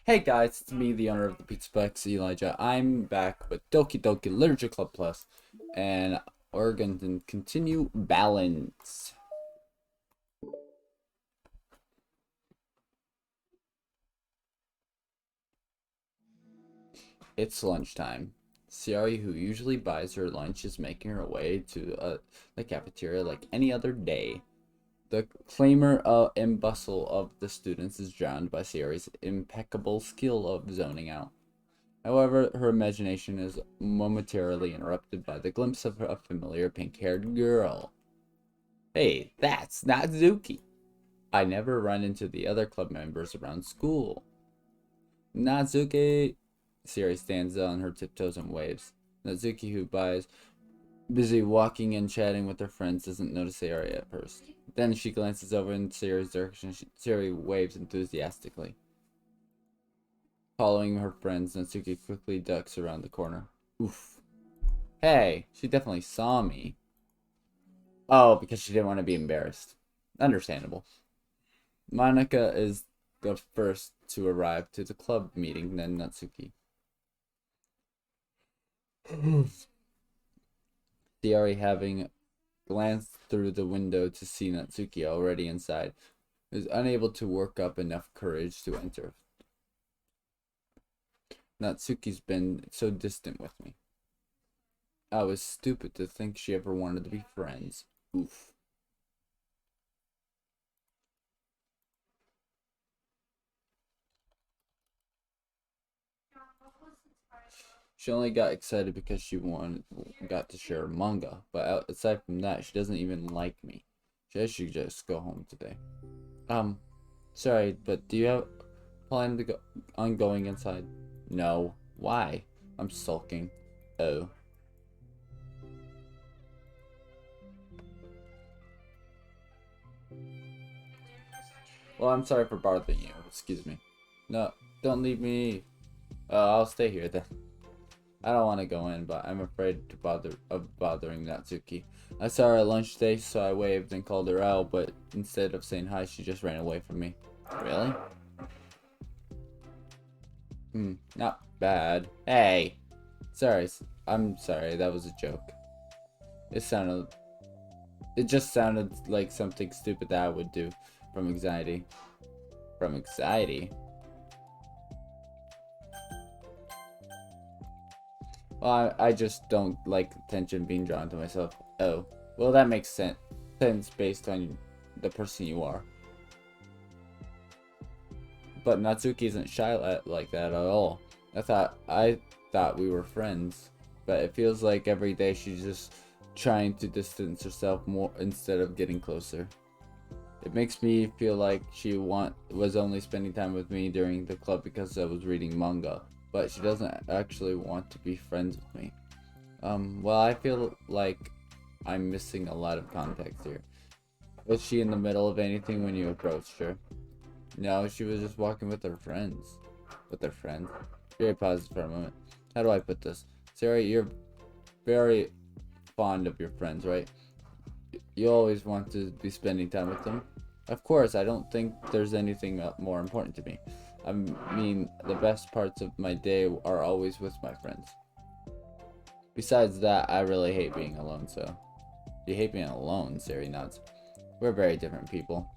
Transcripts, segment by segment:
Hey guys, it's me, the owner of the Pizza Plex, Elijah. I'm back with Doki Doki Literature Club Plus, and we're going to continue balance. It's lunchtime. Siari, who usually buys her lunch, is making her way to the cafeteria like any other day. The clamor and bustle of the students is drowned by Siari's impeccable skill of zoning out. However, her imagination is momentarily interrupted by the glimpse of a familiar pink-haired girl. Hey, that's Natsuki! I never run into the other club members around school. Natsuki! Siri stands on her tiptoes and waves. Natsuki, who busy walking and chatting with her friends, doesn't notice Siri at first. Then she glances over in Siri's direction. Siri waves enthusiastically. Following her friends, Natsuki quickly ducks around the corner. Oof. Hey, she definitely saw me. Oh, because she didn't want to be embarrassed. Understandable. Monica is the first to arrive to the club meeting, then Natsuki. Diari, having glanced through the window to see Natsuki already inside, is unable to work up enough courage to enter. Natsuki's been so distant with me. I was stupid to think she ever wanted to be friends. Oof. She only got excited because she got to share manga, but aside from that, she doesn't even like me. She should just go home today. Sorry, but do you have plan to go on going inside? No. Why? I'm sulking. Oh. Well, I'm sorry for bothering you. Excuse me. No, don't leave me. I'll stay here then. I don't want to go in, but I'm afraid of bothering Natsuki. I saw her at lunch today, so I waved and called her out, but instead of saying hi, she just ran away from me. Really? Not bad. Hey! Sorry, I'm sorry, that was a joke. It just sounded like something stupid that I would do from anxiety. From anxiety? Well, I just don't like attention being drawn to myself. Oh, well, that makes sense based on the person you are. But Natsuki isn't shy like that at all. I thought we were friends, but it feels like every day she's just trying to distance herself more instead of getting closer. It makes me feel like she was only spending time with me during the club because I was reading manga, but she doesn't actually want to be friends with me. Well, I feel like I'm missing a lot of context here. Was she in the middle of anything when you approached her? No, she was just walking with her friends. With her friends. Very paused for a moment. How do I put this? Sarah, you're very fond of your friends, right? You always want to be spending time with them. Of course, I don't think there's anything more important to me. I mean, the best parts of my day are always with my friends. Besides that, I really hate being alone, so... You hate being alone, Sari nods. We're very different people.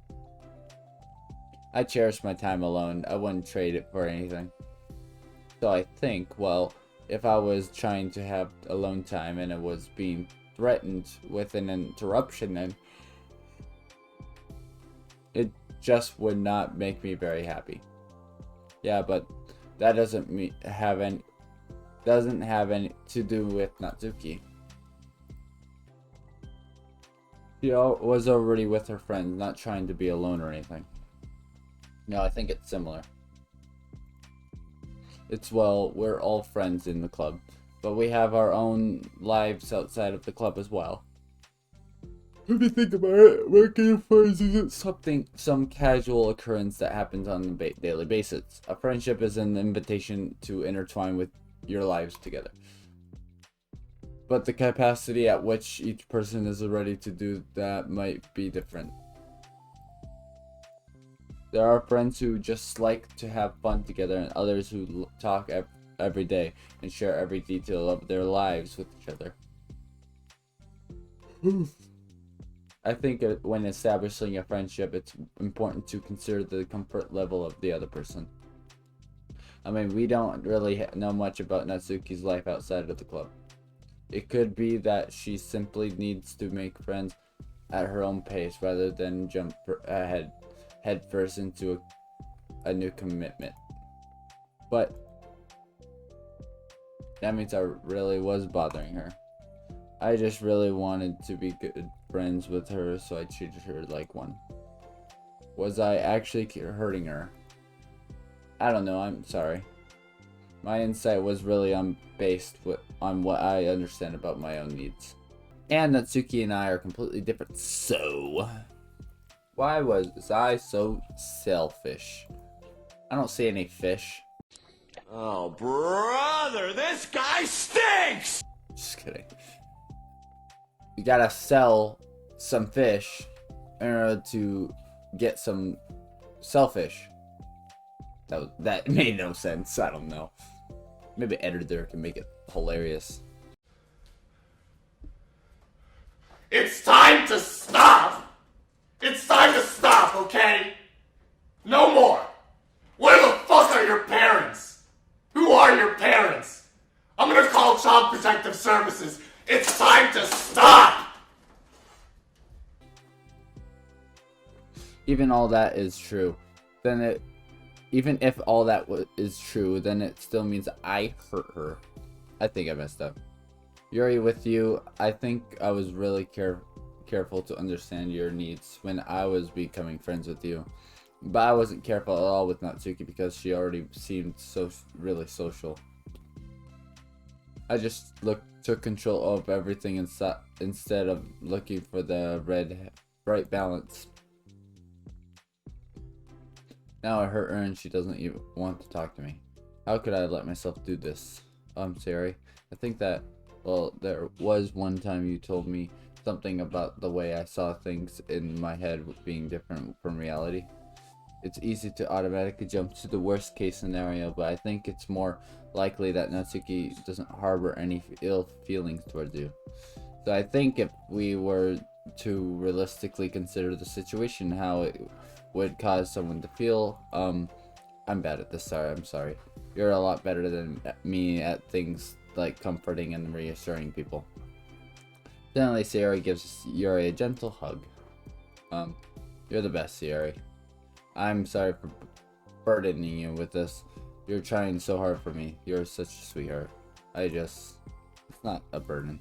I cherish my time alone. I wouldn't trade it for anything. So I think, well, if I was trying to have alone time and it was being threatened with an interruption, then it just would not make me very happy. Yeah, but that doesn't have any to do with Natsuki. She was already with her friends, not trying to be alone or anything. No, I think it's similar. Well, we're all friends in the club, but we have our own lives outside of the club as well. If you think about it, making friends isn't some casual occurrence that happens on a daily basis. A friendship is an invitation to intertwine with your lives together. But the capacity at which each person is ready to do that might be different. There are friends who just like to have fun together, and others who talk every day and share every detail of their lives with each other. I think when establishing a friendship, it's important to consider the comfort level of the other person. I mean, we don't really know much about Natsuki's life outside of the club. It could be that she simply needs to make friends at her own pace rather than jump head first into a new commitment. But that means I really was bothering her. I just really wanted to be good friends with her, so I treated her like one. Was I actually hurting her? I don't know, I'm sorry. My insight was really based on what I understand about my own needs. And Natsuki and I are completely different, so why was I so selfish? I don't see any fish. Oh, brother, this guy stinks! Just kidding. You gotta sell some fish in order to get some shellfish. That made no sense. I don't know. Maybe an editor can make it hilarious. It's time to stop! It's time to stop, okay? No more! Where the fuck are your parents? Who are your parents? I'm gonna call Child Protective Services. It's time to stop! Even all that is true, even if all that is true, then it still means I hurt her. I think I messed up. Yuri, with you, I think I was really careful to understand your needs when I was becoming friends with you. But I wasn't careful at all with Natsuki because she already seemed really social. I just took control of everything instead of looking for the right balance. Now I hurt her and she doesn't even want to talk to me. How could I let myself do this? I'm sorry. I think that, well, there was one time you told me something about the way I saw things in my head being different from reality. It's easy to automatically jump to the worst case scenario, but I think it's more likely that Natsuki doesn't harbor any ill feelings towards you. So I think if we were to realistically consider the situation, how it would cause someone to feel, I'm bad at this, I'm sorry. You're a lot better than me at things like comforting and reassuring people. Suddenly, Sayori gives Yuri a gentle hug. You're the best, Sayori. I'm sorry for burdening you with this. You're trying so hard for me. You're such a sweetheart. It's not a burden.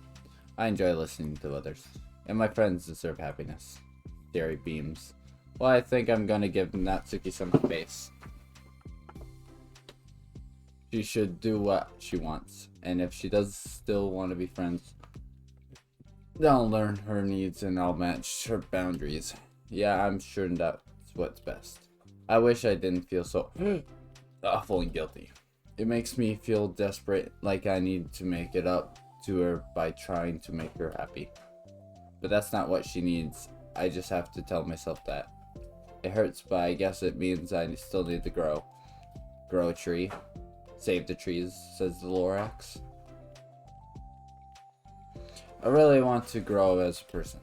I enjoy listening to others. And my friends deserve happiness. Sayori beams. Well, I think I'm gonna give Natsuki some space. She should do what she wants. And if she does still want to be friends, then I'll learn her needs and I'll match her boundaries. Yeah, I'm sure that's what's best. I wish I didn't feel so awful and guilty. It makes me feel desperate, like I need to make it up to her by trying to make her happy. But that's not what she needs. I just have to tell myself that. It hurts, but I guess it means I still need to grow. Grow a tree. Save the trees, says the Lorax. I really want to grow as a person.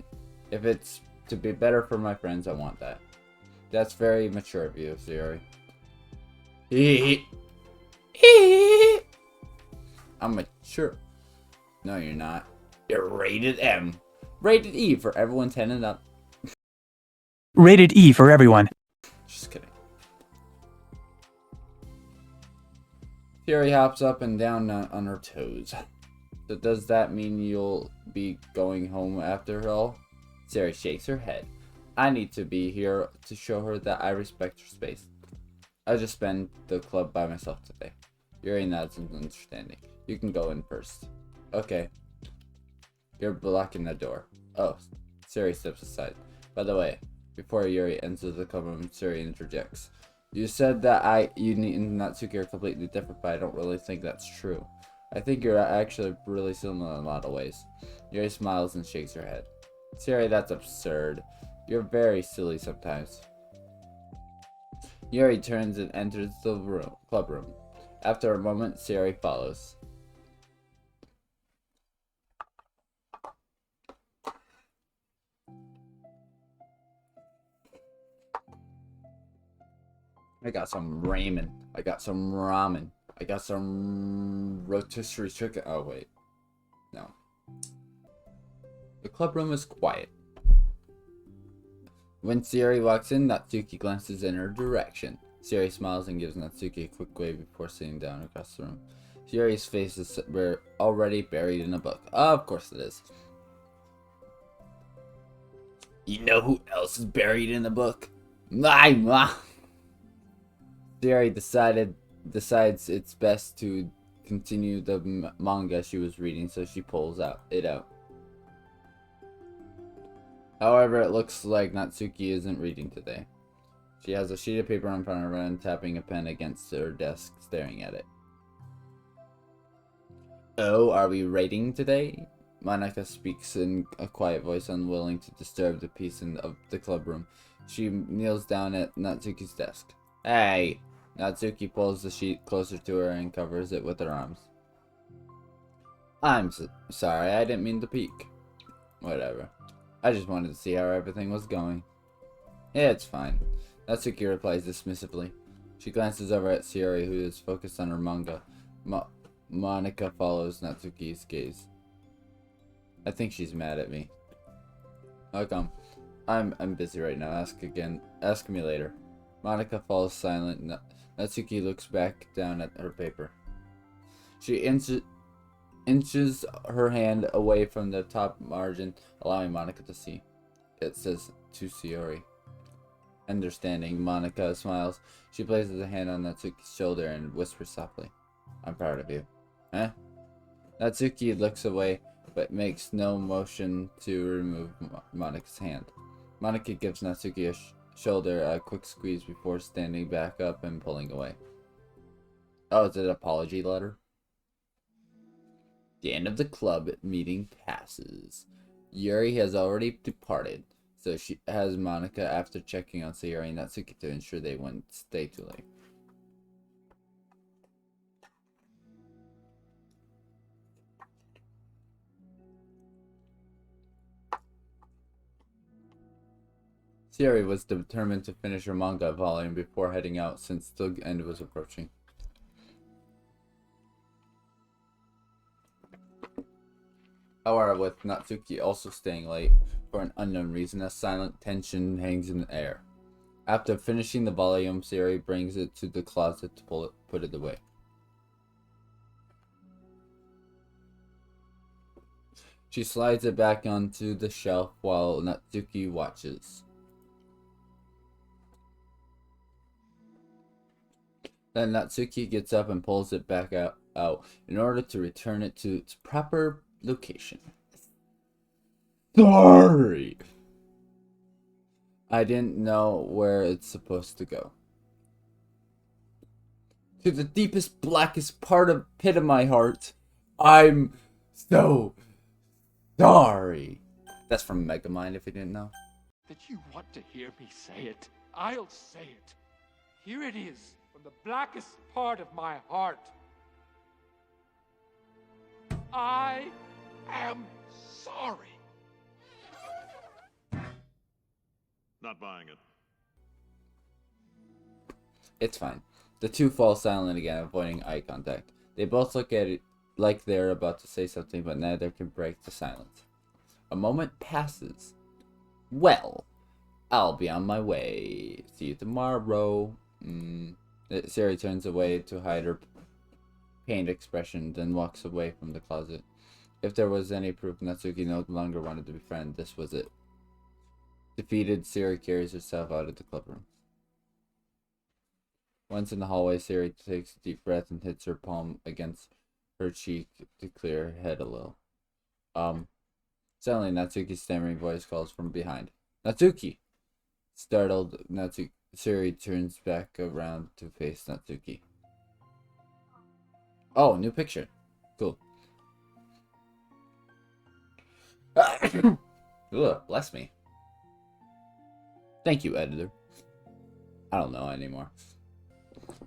If it's to be better for my friends, I want that. That's very mature of you, Sayori. I'm mature. No, you're not. You're rated M. Rated E for everyone 10 and up. Rated E for everyone. Just kidding. Sayori hops up and down on her toes. So does that mean you'll be going home after all? Sayori shakes her head. I need to be here to show her that I respect her space. I'll just spend the club by myself today. Yuri nods in understanding. You can go in first. Okay. You're blocking the door. Oh, Sayori steps aside. By the way, before Yuri enters the club room, Sayori interjects. You said that you and Natsuki are completely different, but I don't really think that's true. I think you're actually really similar in a lot of ways. Yuri smiles and shakes her head. Sayori, that's absurd. You're very silly sometimes. Yuri turns and enters the club room. After a moment, Sayori follows. I got some ramen. I got some ramen. I got some rotisserie chicken. Oh, wait. No. The club room is quiet. When Sayori walks in, Natsuki glances in her direction. Sayori smiles and gives Natsuki a quick wave before sitting down across the room. Sayori's face is already buried in a book. Of course it is. You know who else is buried in a book? My mom! Sayori decides it's best to continue the manga she was reading, so she pulls it out. However, it looks like Natsuki isn't reading today. She has a sheet of paper in front of her and tapping a pen against her desk, staring at it. Oh, are we reading today? Monika speaks in a quiet voice, unwilling to disturb the peace of the club room. She kneels down at Natsuki's desk. Hey! Natsuki pulls the sheet closer to her and covers it with her arms. I'm sorry, I didn't mean to peek. Whatever. I just wanted to see how everything was going. Yeah, it's fine. Natsuki replies dismissively. She glances over at Sayori, who is focused on her manga. Monika follows Natsuki's gaze. I think she's mad at me. How come? I'm busy right now. Ask me later. Monika falls silent. Natsuki looks back down at her paper. She inches her hand away from the top margin, allowing Monika to see. It says, to Sayori. Understanding, Monika smiles. She places a hand on Natsuki's shoulder and whispers softly. I'm proud of you. Huh? Natsuki looks away, but makes no motion to remove Monika's hand. Monika gives Natsuki a shoulder a quick squeeze before standing back up and pulling away. Oh, it's an apology letter? The end of the club meeting passes. Yuri has already departed, so she has Monika after checking on Sayori and Natsuki to ensure they wouldn't stay too late. Sayori was determined to finish her manga volume before heading out since the end was approaching. However, with Natsuki also staying late for an unknown reason, a silent tension hangs in the air. After finishing the volume, Sayori brings it to the closet to put it away. She slides it back onto the shelf while Natsuki watches. Then Natsuki gets up and pulls it back out in order to return it to its proper location. Sorry! I didn't know where it's supposed to go. To the deepest, blackest pit of my heart, I'm so sorry. That's from Megamind, if you didn't know. That you want to hear me say it, I'll say it. Here it is, from the blackest part of my heart. I am sorry. Not buying it. It's fine. The two fall silent again, avoiding eye contact. They both look at it like they're about to say something, but neither can break the silence. A moment passes. Well, I'll be on my way. See you tomorrow. Sayori turns away to hide her pained expression, then walks away from the closet. If there was any proof Natsuki no longer wanted to be friends, this was it. Defeated, Sayori carries herself out of the clubroom. Once in the hallway, Sayori takes a deep breath and hits her palm against her cheek to clear her head a little. Suddenly, Natsuki's stammering voice calls from behind. Natsuki! Startled, Sayori turns back around to face Natsuki. Oh, new picture. Cool. Ugh, bless me. Thank you, editor. I don't know anymore.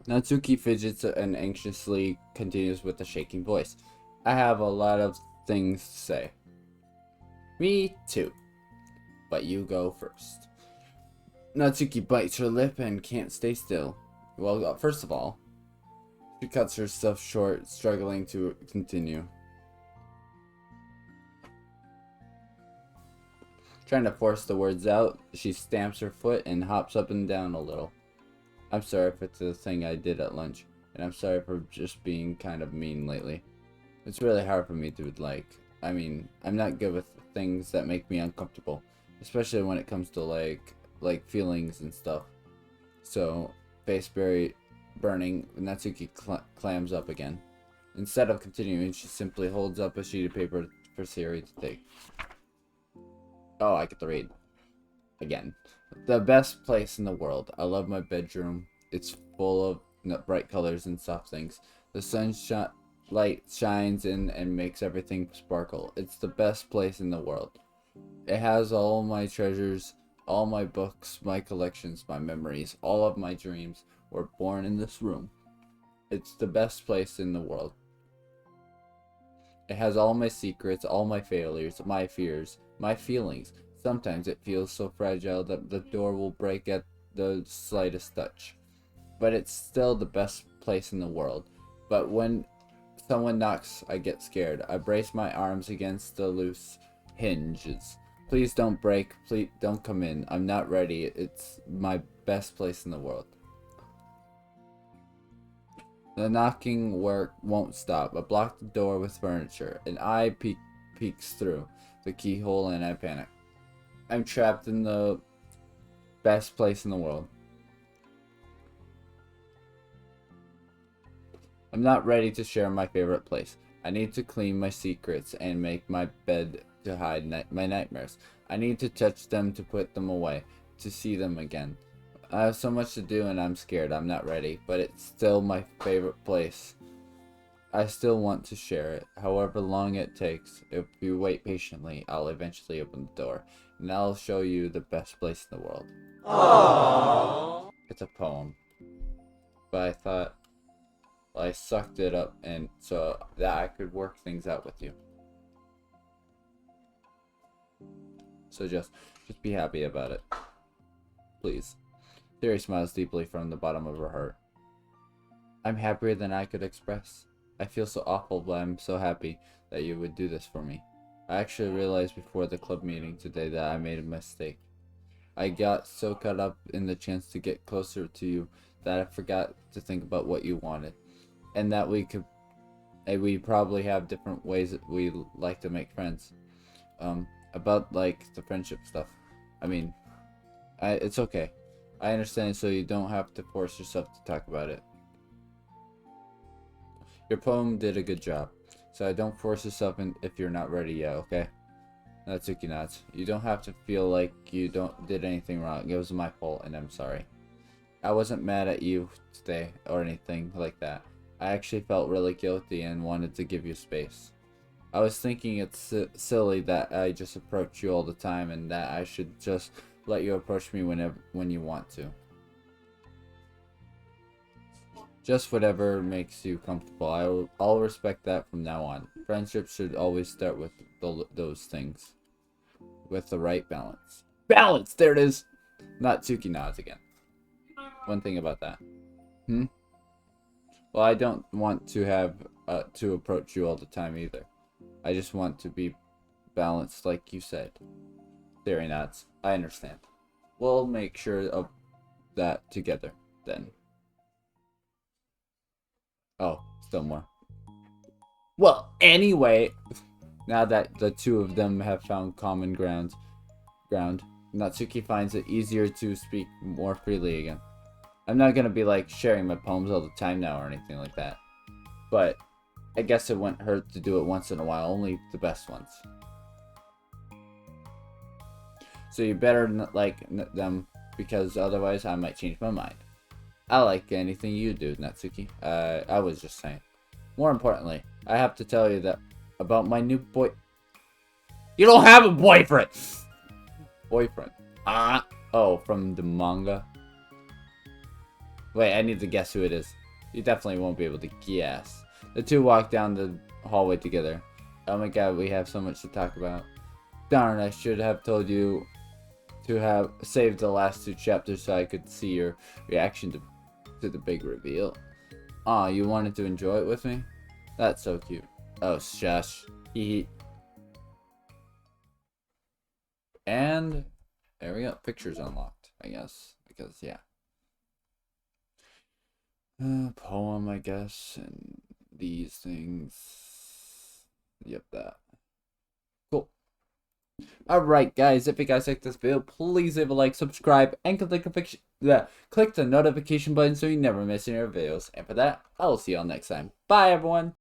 Natsuki fidgets and anxiously continues with a shaking voice. I have a lot of things to say. Me too. But you go first. Natsuki bites her lip and can't stay still. Well, first of all, she cuts herself short, struggling to continue. Trying to force the words out, she stamps her foot and hops up and down a little. I'm sorry for the thing I did at lunch, and I'm sorry for just being kind of mean lately. It's really hard for me to I'm not good with things that make me uncomfortable, especially when it comes to like feelings and stuff. So, face burning, Natsuki clams up again. Instead of continuing, she simply holds up a sheet of paper for Siri to take. Oh, I get to read. Again. The best place in the world. I love my bedroom. It's full of bright colors and soft things. The light shines in and makes everything sparkle. It's the best place in the world. It has all my treasures, all my books, my collections, my memories, all of my dreams were born in this room. It's the best place in the world. It has all my secrets, all my failures, my fears, my feelings. Sometimes it feels so fragile that the door will break at the slightest touch. But it's still the best place in the world. But when someone knocks, I get scared. I brace my arms against the loose hinges. Please don't break. Please don't come in. I'm not ready. It's my best place in the world. The knocking won't stop. I block the door with furniture. An eye peeks through the keyhole and I panic. I'm trapped in the best place in the world. I'm not ready to share my favorite place. I need to clean my secrets and make my bed to hide my nightmares. I need to touch them to put them away, to see them again. I have so much to do and I'm scared. I'm not ready, but it's still my favorite place. I still want to share it, however long it takes. If you wait patiently, I'll eventually open the door, and I'll show you the best place in the world. Aww. It's a poem, but I thought I sucked it up and so that I could work things out with you. So just be happy about it, please. Theory smiles deeply from the bottom of her heart. I'm happier than I could express. I feel so awful, but I'm so happy that you would do this for me. I actually realized before the club meeting today that I made a mistake. I got so caught up in the chance to get closer to you that I forgot to think about what you wanted. And that we probably have different ways that we like to make friends. About like the friendship stuff. It's okay. I understand, so you don't have to force yourself to talk about it. Your poem did a good job, so don't force yourself in if you're not ready yet, okay? Natsuki nods. You don't have to feel like you did anything wrong. It was my fault, and I'm sorry. I wasn't mad at you today or anything like that. I actually felt really guilty and wanted to give you space. I was thinking it's silly that I just approach you all the time and that I should just let you approach me when you want to. Just whatever makes you comfortable. I'll respect that from now on. Friendship should always start with those things. With the right balance. Balance! There it is! Natsuki nods again. One thing about that. Well, I don't want to have to approach you all the time either. I just want to be balanced like you said. Theory nods. I understand. We'll make sure of that together, then. Oh, still more. Well, anyway, now that the two of them have found common ground, Natsuki finds it easier to speak more freely again. I'm not gonna be like sharing my poems all the time now or anything like that, but I guess it wouldn't hurt to do it once in a while, only the best ones. So you better not like them, because otherwise I might change my mind. I like anything you do, Natsuki. I was just saying. More importantly, I have to tell you that about my new boy. You don't have a boyfriend! Boyfriend. Oh, from the manga? Wait, I need to guess who it is. You definitely won't be able to guess. The two walk down the hallway together. Oh my god, we have so much to talk about. Darn, I should have told you to have saved the last 2 chapters so I could see your reaction to the big reveal. Aw, you wanted to enjoy it with me? That's so cute. Oh, shush. Hee. And there we go. Pictures unlocked, I guess. Because, yeah. Poem, I guess. And these things. Yep, that. Cool. Alright, guys. If you guys like this video, please leave a like, subscribe, and click the notification button so you never miss any of our videos. And for that, I will see y'all next time. Bye, everyone.